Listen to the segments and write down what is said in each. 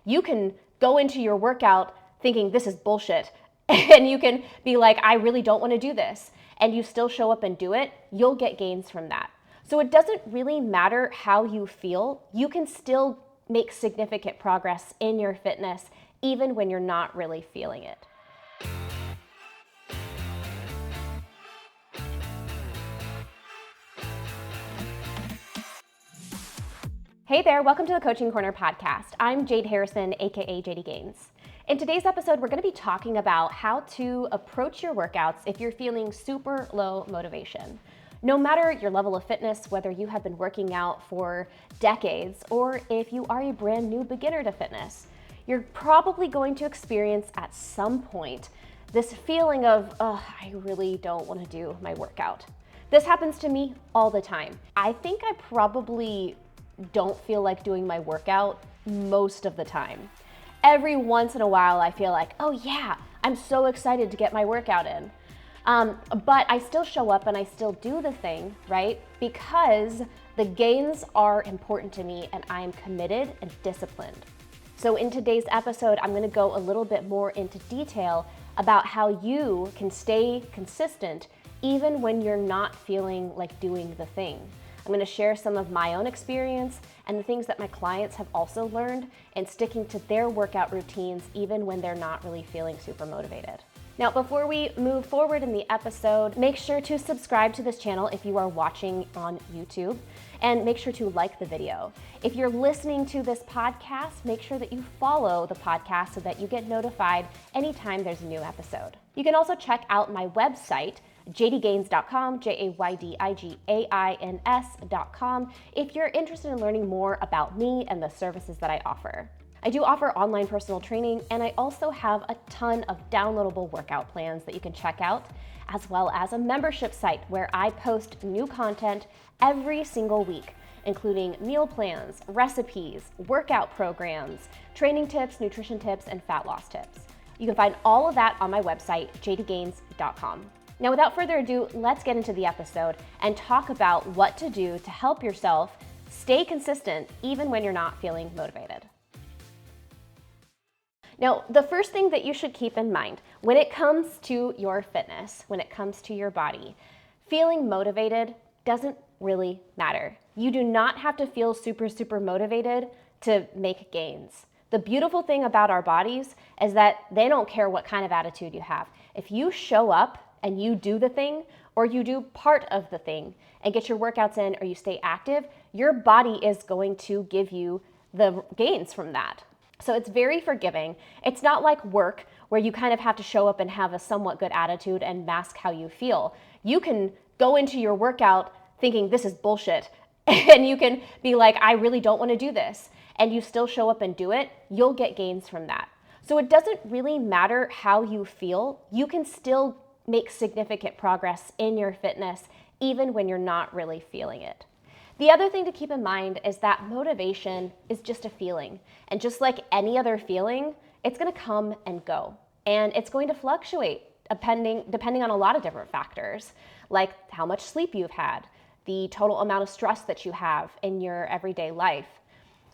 You can go into your workout thinking this is bullshit, and you can be like, I really don't want to do this, and you still show up and do it, you'll get gains from that. So it doesn't really matter how you feel. You can still make significant progress in your fitness even when you're not really feeling it. Hey there, welcome to the Coaching Corner podcast. I'm Jade Harrison, aka Jaydigains. In today's episode, we're going to be talking about how to approach your workouts if you're feeling super low motivation. No matter your level of fitness, whether you have been working out for decades or if you are a brand new beginner to fitness, you're probably going to experience at some point this feeling of, I really don't want to do my workout. This happens to me all the time. I think I probably don't feel like doing my workout most of the time. Every once in a while, I feel like, oh yeah, I'm so excited to get my workout in. But I still show up and I still do the thing, right? Because the gains are important to me and I am committed and disciplined. So in today's episode, I'm going to go a little bit more into detail about how you can stay consistent even when you're not feeling like doing the thing. I'm going to share some of my own experience and the things that my clients have also learned in sticking to their workout routines even when they're not really feeling super motivated. Now, before we move forward in the episode, make sure to subscribe to this channel if you are watching on YouTube, and make sure to like the video. If you're listening to this podcast, make sure that you follow the podcast so that you get notified anytime there's a new episode. You can also check out my website, Jaydigains.com, Jaydigains.com, if you're interested in learning more about me and the services that I offer. I do offer online personal training, and I also have a ton of downloadable workout plans that you can check out, as well as a membership site where I post new content every single week, including meal plans, recipes, workout programs, training tips, nutrition tips, and fat loss tips. You can find all of that on my website, Jaydigains.com. Now, without further ado, let's get into the episode and talk about what to do to help yourself stay consistent even when you're not feeling motivated. Now, the first thing that you should keep in mind when it comes to your fitness, when it comes to your body, feeling motivated doesn't really matter. You do not have to feel super motivated to make gains. The beautiful thing about our bodies is that they don't care what kind of attitude you have. If you show up and you do the thing, or you do part of the thing and get your workouts in, or you stay active, your body is going to give you the gains from that. So it's very forgiving. It's not like work where you kind of have to show up and have a somewhat good attitude and mask how you feel. You can go into your workout thinking this is bullshit, and you can be like, I really don't want to do this, and you still show up and do it, you'll get gains from that. So it doesn't really matter how you feel. You can still make significant progress in your fitness even when you're not really feeling it. The other thing to keep in mind is that motivation is just a feeling. And just like any other feeling, it's going to come and go. And it's going to fluctuate depending on a lot of different factors, like how much sleep you've had, the total amount of stress that you have in your everyday life.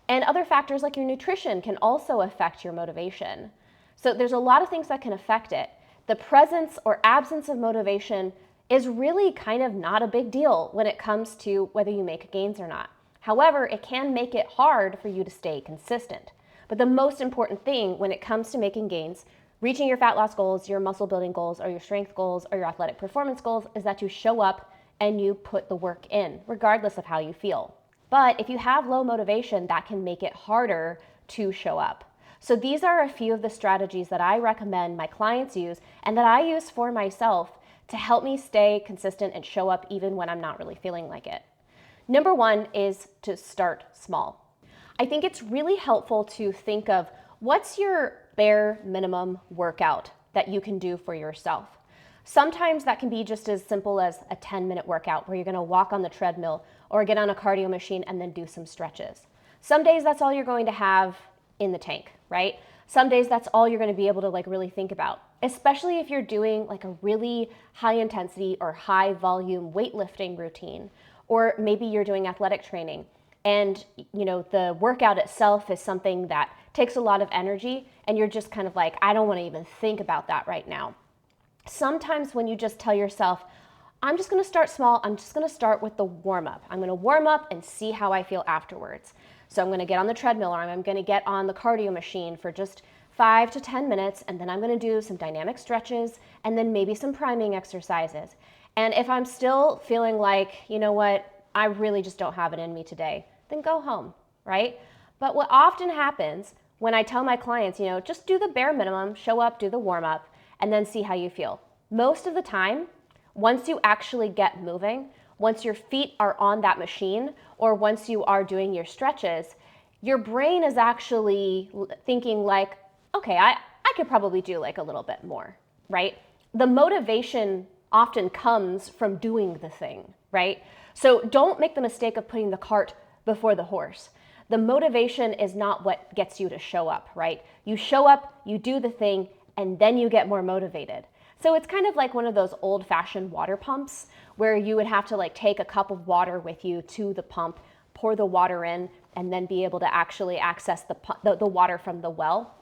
And other factors like your nutrition can also affect your motivation. So there's a lot of things that can affect it. The presence or absence of motivation is really kind of not a big deal when it comes to whether you make gains or not. However, it can make it hard for you to stay consistent. But the most important thing when it comes to making gains, reaching your fat loss goals, your muscle building goals, or your strength goals, or your athletic performance goals, is that you show up and you put the work in, regardless of how you feel. But if you have low motivation, that can make it harder to show up. So these are a few of the strategies that I recommend my clients use and that I use for myself to help me stay consistent and show up even when I'm not really feeling like it. Number one is to start small. I think it's really helpful to think of what's your bare minimum workout that you can do for yourself. Sometimes that can be just as simple as a 10-minute workout where you're going to walk on the treadmill or get on a cardio machine and then do some stretches. Some days that's all you're going to have in the tank, right? Some days that's all you're going to be able to really think about, especially if you're doing a really high intensity or high volume weightlifting routine, or maybe you're doing athletic training and the workout itself is something that takes a lot of energy and you're just kind of like, I don't want to even think about that right now. Sometimes when you just tell yourself, I'm just going to start small, I'm just going to start with the warm up. I'm going to warm up and see how I feel afterwards. So I'm going to get on the treadmill or I'm going to get on the cardio machine for just 5 to 10 minutes, and then I'm going to do some dynamic stretches and then maybe some priming exercises. And if I'm still feeling like, you know what, I really just don't have it in me today, then go home, right? But what often happens when I tell my clients, just do the bare minimum, show up, do the warm up, and then see how you feel. Most of the time, once you actually get moving, once your feet are on that machine, or once you are doing your stretches, your brain is actually thinking like, okay, I could probably do like a little bit more, right? The motivation often comes from doing the thing, right? So don't make the mistake of putting the cart before the horse. The motivation is not what gets you to show up, right? You show up, you do the thing, and then you get more motivated. So it's kind of like one of those old-fashioned water pumps where you would have to like take a cup of water with you to the pump, pour the water in, and then be able to actually access the water from the well.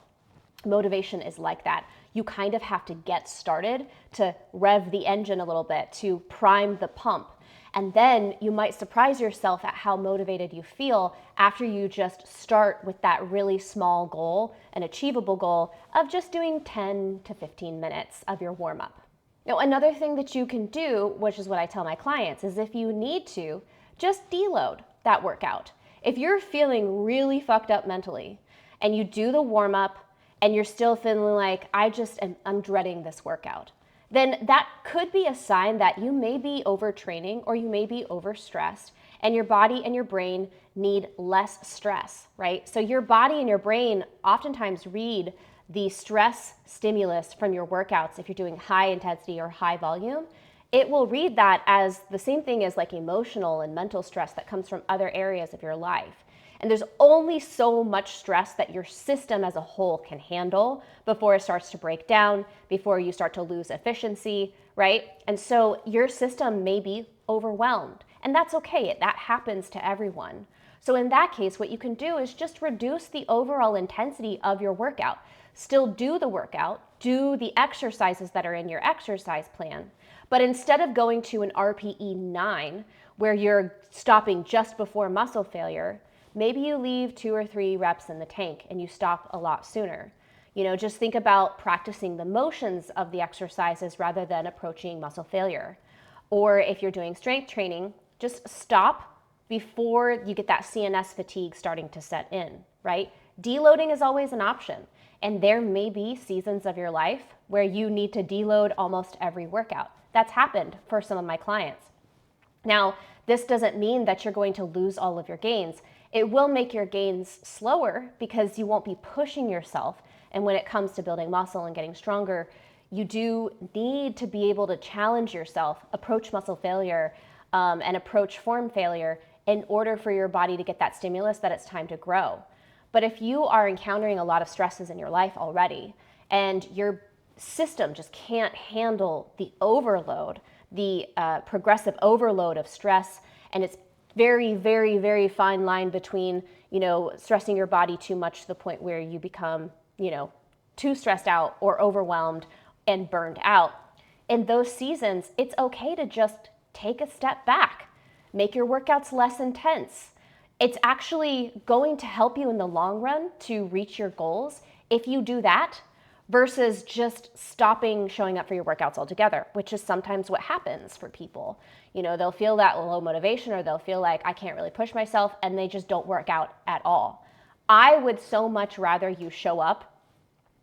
Motivation is like that. You kind of have to get started to rev the engine a little bit, to prime the pump. And then you might surprise yourself at how motivated you feel after you just start with that really small goal, an achievable goal of just doing 10 to 15 minutes of your warm up. Now, another thing that you can do, which is what I tell my clients, is if you need to, just deload that workout. If you're feeling really fucked up mentally and you do the warm up and you're still feeling like, I'm dreading this workout, then that could be a sign that you may be overtraining or you may be overstressed, and your body and your brain need less stress, right? So your body and your brain oftentimes read the stress stimulus from your workouts. If you're doing high intensity or high volume, it will read that as the same thing as like emotional and mental stress that comes from other areas of your life. And there's only so much stress that your system as a whole can handle before it starts to break down, before you start to lose efficiency, right? And so your system may be overwhelmed, and that's okay. That happens to everyone. So in that case, what you can do is just reduce the overall intensity of your workout. Still do the workout, do the exercises that are in your exercise plan, but instead of going to an RPE 9, where you're stopping just before muscle failure, maybe you leave 2 or 3 reps in the tank and you stop a lot sooner. Just think about practicing the motions of the exercises rather than approaching muscle failure. Or if you're doing strength training, just stop before you get that CNS fatigue starting to set in, right? Deloading is always an option. And there may be seasons of your life where you need to deload almost every workout. That's happened for some of my clients. Now, this doesn't mean that you're going to lose all of your gains. It will make your gains slower because you won't be pushing yourself. And when it comes to building muscle and getting stronger, you do need to be able to challenge yourself, approach muscle failure, and approach form failure in order for your body to get that stimulus that it's time to grow. But if you are encountering a lot of stresses in your life already and your system just can't handle the overload, the progressive overload of stress, and it's very, very, very fine line between, stressing your body too much to the point where you become, too stressed out or overwhelmed and burned out. In those seasons, it's okay to just take a step back, make your workouts less intense. It's actually going to help you in the long run to reach your goals if you do that versus just stopping showing up for your workouts altogether, which is sometimes what happens for people. They'll feel that low motivation or they'll feel like I can't really push myself and they just don't work out at all. I would so much rather you show up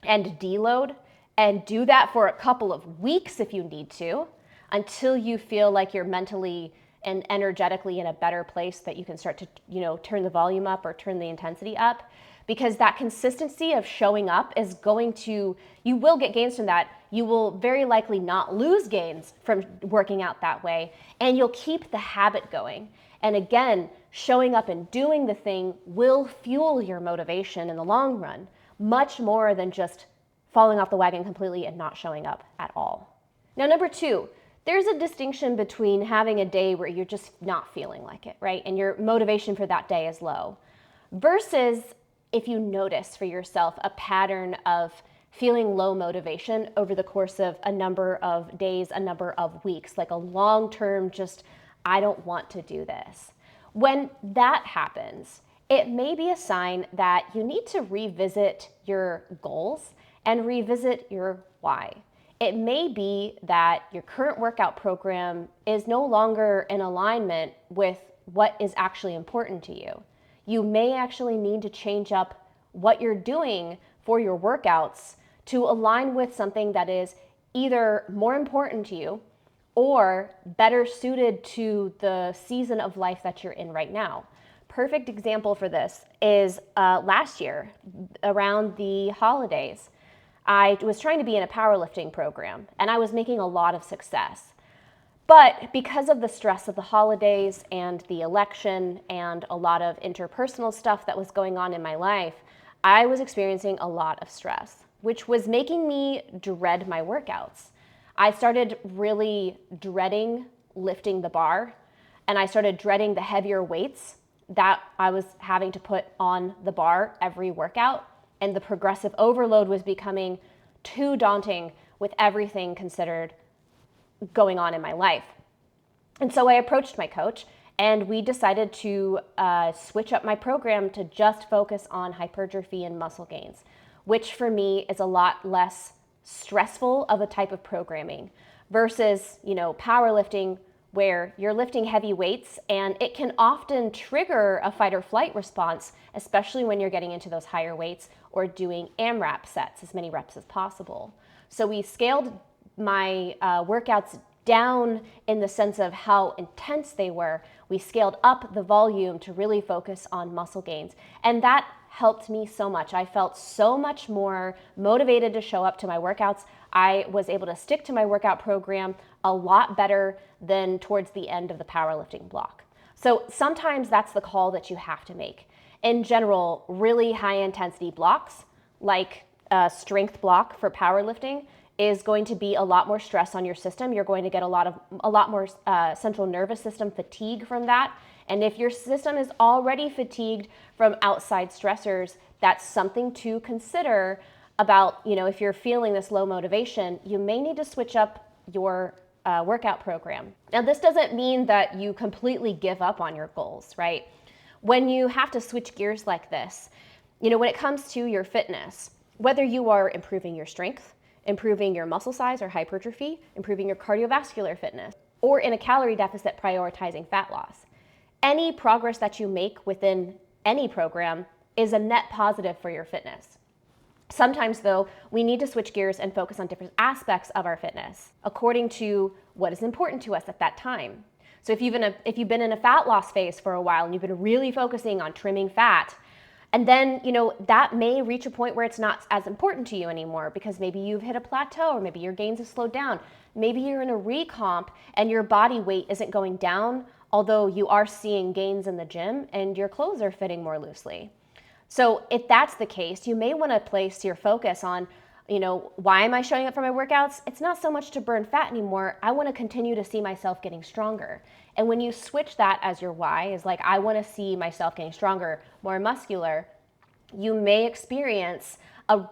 and deload and do that for a couple of weeks if you need to, until you feel like you're mentally and energetically in a better place that you can start to, turn the volume up or turn the intensity up. Because that consistency of showing up is you will get gains from that. You will very likely not lose gains from working out that way, and you'll keep the habit going. And again, showing up and doing the thing will fuel your motivation in the long run, much more than just falling off the wagon completely and not showing up at all. Now, number 2, there's a distinction between having a day where you're just not feeling like it, right? And your motivation for that day is low, versus if you notice for yourself a pattern of feeling low motivation over the course of a number of days, a number of weeks, like a long-term just, I don't want to do this. When that happens, it may be a sign that you need to revisit your goals and revisit your why. It may be that your current workout program is no longer in alignment with what is actually important to you. You may actually need to change up what you're doing for your workouts to align with something that is either more important to you or better suited to the season of life that you're in right now. Perfect example for this is last year around the holidays. I was trying to be in a powerlifting program and I was making a lot of success. But because of the stress of the holidays and the election and a lot of interpersonal stuff that was going on in my life, I was experiencing a lot of stress, which was making me dread my workouts. I started really dreading lifting the bar, and I started dreading the heavier weights that I was having to put on the bar every workout, and the progressive overload was becoming too daunting with everything considered going on in my life. And so I approached my coach and we decided to switch up my program to just focus on hypertrophy and muscle gains, which for me is a lot less stressful of a type of programming versus, powerlifting where you're lifting heavy weights and it can often trigger a fight or flight response, especially when you're getting into those higher weights or doing AMRAP sets, as many reps as possible. So we scaled my workouts down in the sense of how intense they were. We scaled up the volume to really focus on muscle gains. And that helped me so much. I felt so much more motivated to show up to my workouts. I was able to stick to my workout program a lot better than towards the end of the powerlifting block. So sometimes that's the call that you have to make. In general, really high intensity blocks, like a strength block for powerlifting, is going to be a lot more stress on your system. You're going to get a lot more central nervous system fatigue from that. And if your system is already fatigued from outside stressors, that's something to consider about, if you're feeling this low motivation, you may need to switch up your workout program. Now, this doesn't mean that you completely give up on your goals, right? When you have to switch gears like this, when it comes to your fitness, whether you are improving your strength, improving your muscle size or hypertrophy, improving your cardiovascular fitness, or in a calorie deficit prioritizing fat loss, any progress that you make within any program is a net positive for your fitness. Sometimes, though, we need to switch gears and focus on different aspects of our fitness according to what is important to us at that time. So if you've been in a fat loss phase for a while and you've been really focusing on trimming fat, and then, that may reach a point where it's not as important to you anymore because maybe you've hit a plateau or maybe your gains have slowed down. Maybe you're in a recomp and your body weight isn't going down, although you are seeing gains in the gym and your clothes are fitting more loosely. So if that's the case, you may want to place your focus on, why am I showing up for my workouts? It's not so much to burn fat anymore. I want to continue to see myself getting stronger. And when you switch that as your why, is like, I want to see myself getting stronger, more muscular, you may experience a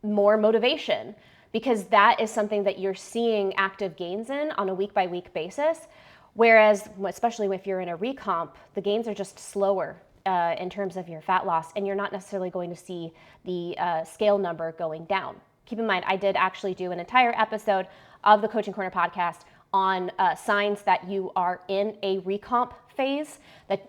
more motivation because that is something that you're seeing active gains in on a week by week basis. Whereas, especially if you're in a recomp, the gains are just slower in terms of your fat loss, and you're not necessarily going to see the scale number going down. Keep in mind, I did actually do an entire episode of the Coaching Corner podcast on signs that you are in a recomp phase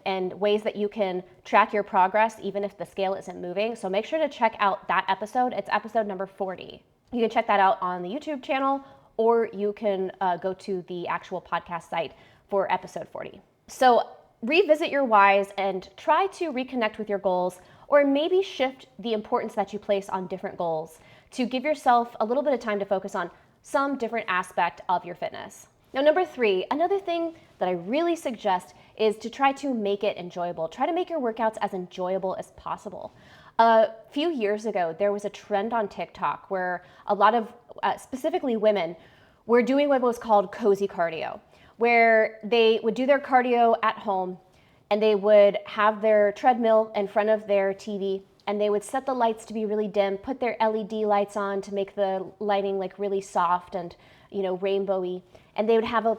and ways that you can track your progress even if the scale isn't moving. So make sure to check out that episode. It's episode number 40. You can check that out on the YouTube channel, or you can go to the actual podcast site for episode 40. So revisit your whys and try to reconnect with your goals, or maybe shift the importance that you place on different goals to give yourself a little bit of time to focus on some different aspect of your fitness. Now, number 3, another thing that I really suggest is to try to make it enjoyable. Try to make your workouts as enjoyable as possible. A few years ago, there was a trend on TikTok where a lot of, specifically women, were doing what was called cozy cardio, where they would do their cardio at home and they would have their treadmill in front of their TV and they would set the lights to be really dim, put their LED lights on to make the lighting like really soft and, rainbowy. And they would have a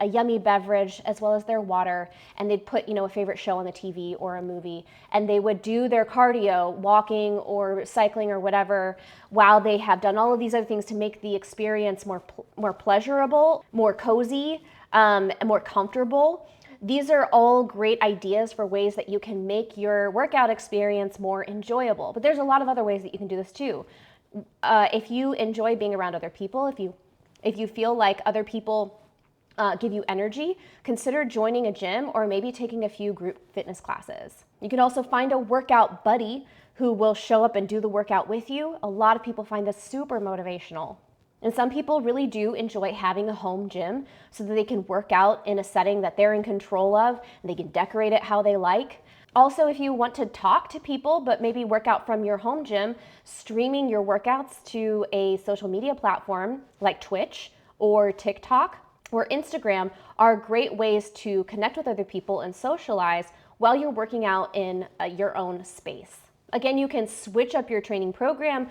yummy beverage as well as their water, and they'd put, a favorite show on the TV or a movie, and they would do their cardio, walking or cycling or whatever, while they have done all of these other things to make the experience more pleasurable, more cozy, and more comfortable. These are all great ideas for ways that you can make your workout experience more enjoyable. But there's a lot of other ways that you can do this too. If you enjoy being around other people, if you feel like other people give you energy, consider joining a gym or maybe taking a few group fitness classes. You can also find a workout buddy who will show up and do the workout with you. A lot of people find this super motivational. And some people really do enjoy having a home gym so that they can work out in a setting that they're in control of and they can decorate it how they like. Also, if you want to talk to people but maybe work out from your home gym, streaming your workouts to a social media platform like Twitch or TikTok or Instagram are great ways to connect with other people and socialize while you're working out in your own space. Again, you can switch up your training program,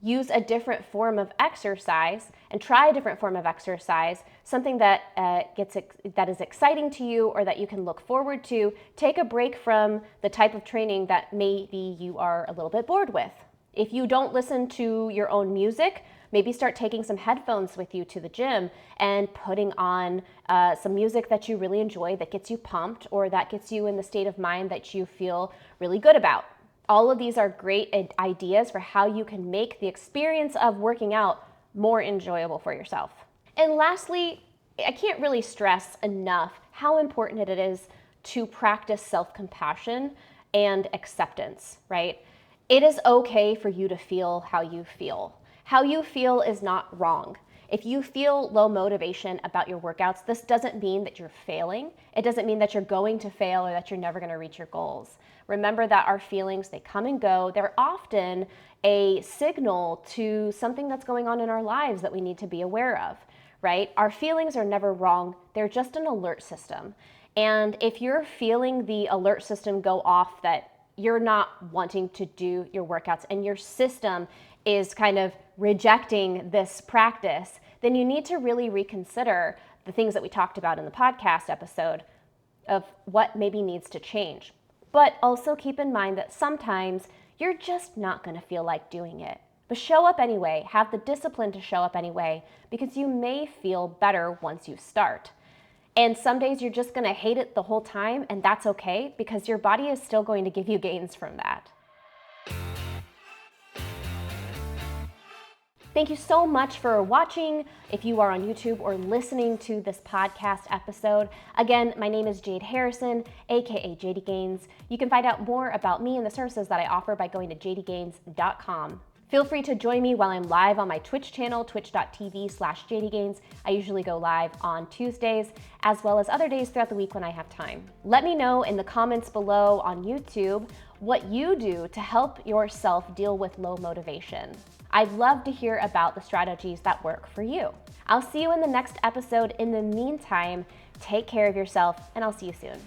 use a different form of exercise, and try a different form of exercise, something that that is exciting to you or that you can look forward to. Take a break from the type of training that maybe you are a little bit bored with. If you don't listen to your own music, maybe start taking some headphones with you to the gym and putting on some music that you really enjoy, that gets you pumped or that gets you in the state of mind that you feel really good about. All of these are great ideas for how you can make the experience of working out more enjoyable for yourself. And lastly, I can't really stress enough how important it is to practice self-compassion and acceptance, right? It is okay for you to feel how you feel. How you feel is not wrong. If you feel low motivation about your workouts, this doesn't mean that you're failing. It doesn't mean that you're going to fail or that you're never going to reach your goals. Remember that our feelings, they come and go. They're often a signal to something that's going on in our lives that we need to be aware of, right? Our feelings are never wrong. They're just an alert system. And if you're feeling the alert system go off that you're not wanting to do your workouts and your system is kind of rejecting this practice, then you need to really reconsider the things that we talked about in the podcast episode of what maybe needs to change. But also keep in mind that sometimes you're just not going to feel like doing it. But show up anyway. Have the discipline to show up anyway, because you may feel better once you start. And some days you're just going to hate it the whole time, and that's okay, because your body is still going to give you gains from that. Thank you so much for watching. If you are on YouTube or listening to this podcast episode, again, my name is Jade Harrison, aka Jaydigains. You can find out more about me and the services that I offer by going to jaydigains.com. Feel free to join me while I'm live on my Twitch channel, twitch.tv/Jaydigains. I usually go live on Tuesdays, as well as other days throughout the week when I have time. Let me know in the comments below on YouTube what you do to help yourself deal with low motivation. I'd love to hear about the strategies that work for you. I'll see you in the next episode. In the meantime, take care of yourself, and I'll see you soon.